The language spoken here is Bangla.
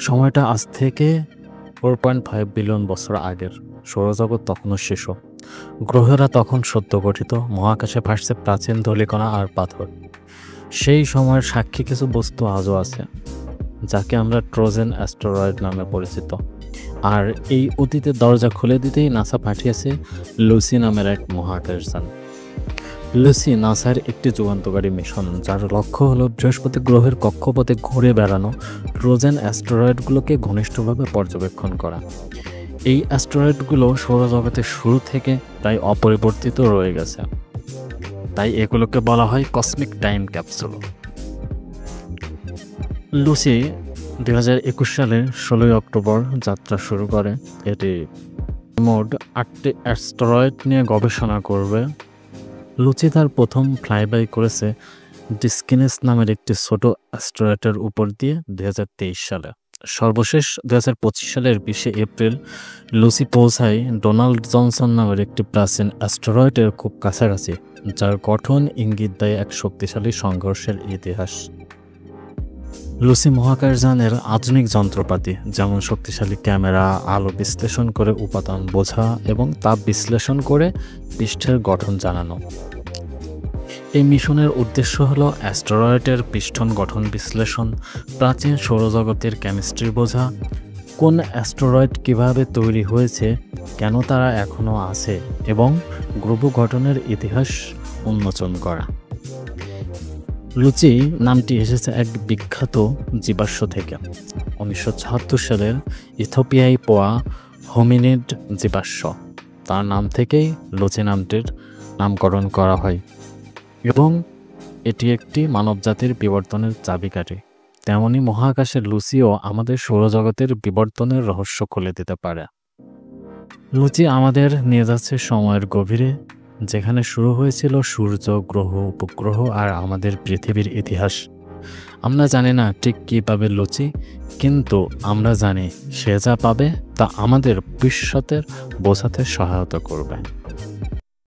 সময়টা আজ থেকে 4.5 বিলিয়ন বছর আগের। সৌরজগৎ তখনও শিশু, গ্রহেরা তখন সদ্য গঠিত, মহাকাশে ভাসছে প্রাচীন ধূলিকণা আর পাথর। সেই সময়ের সাক্ষী কিছু বস্তু আজও আছে, যাকে আমরা ট্রোজান অ্যাস্টেরয়েড নামে পরিচিত। আর এই অতীতের দরজা খুলে দিতেই নাসা পাঠিয়েছে লুসি নামের এক মহাকাশযান। লুসি নাসার একটি যুগান্তকারী মিশন, যার লক্ষ্য হলো বৃহস্পতি গ্রহের কক্ষপথে ঘুরে বেড়ানো ট্রোজান অ্যাস্টেরয়েডগুলোকে ঘনিষ্ঠভাবে পর্যবেক্ষণ করা। এই অ্যাস্টেরয়েডগুলো সৌরজগতের শুরু থেকে প্রায় অপরিবর্তিত রয়ে গেছে, তাই এগুলোকে বলা হয় কসমিক টাইম ক্যাপসুল। লুসি 2021 সালের 16 অক্টোবর যাত্রা শুরু করে। এটি মোট 8টি অ্যাস্টেরয়েড নিয়ে গবেষণা করবে। লুসি তার প্রথম ফ্লাইবাই করেছে ডিস্কিনেস নামের একটি ছোট অ্যাস্টেরয়েডের উপর দিয়ে 2023 সালে। সর্বশেষ 2025 সালের 20 এপ্রিল লুসি পৌঁছায় ডোনাল্ড জনসন নামের একটি প্রাচীন অ্যাস্টেরয়েডের খুব কাছাকাছি, যার গঠন ইঙ্গিত দেয় এক শক্তিশালী সংঘর্ষের ইতিহাস। লুসি মহাকাশযানের আধুনিক যন্ত্রপাতি, যেমন শক্তিশালী ক্যামেরা, আলো বিশ্লেষণ করে উপাদান বোঝা এবং তাপ বিশ্লেষণ করে পৃষ্ঠের গঠন জানানো। এই মিশনের উদ্দেশ্য হল অ্যাস্টেরয়েডের পিস্টন গঠন বিশ্লেষণ, প্রাচীন সৌরজগতের কেমিস্ট্রি বোঝা, কোন অ্যাস্টেরয়েড কীভাবে তৈরি হয়েছে, কেন তারা এখনও আছে এবং গ্রহ গঠনের ইতিহাস উন্মোচন করা। লুচি নামটি এসেছে এক বিখ্যাত জীবাশ্ম থেকে। 1976 সালের ইথিওপিয়ায় পাওয়া হোমিনিড জীবাশ্ম, তার নাম থেকেই লুচি নামটির নামকরণ করা হয় এবং এটি একটি মানবজাতির বিবর্তনের চাবিকাঠি। তেমনি মহাকাশের লুচিও আমাদের সৌরজগতের বিবর্তনের রহস্য খুলে দিতে পারে। লুচি আমাদের নিয়ে যাচ্ছে সময়ের গভীরে, যেখানে শুরু হয়েছিল সূর্য, গ্রহ, উপগ্রহ আর আমাদের পৃথিবীর ইতিহাস। আমরা জানি না ঠিক কী পাবে লুচি, কিন্তু আমরা জানি সে যা পাবে তা আমাদের ভবিষ্যতের বোঝাতে সহায়তা করবে।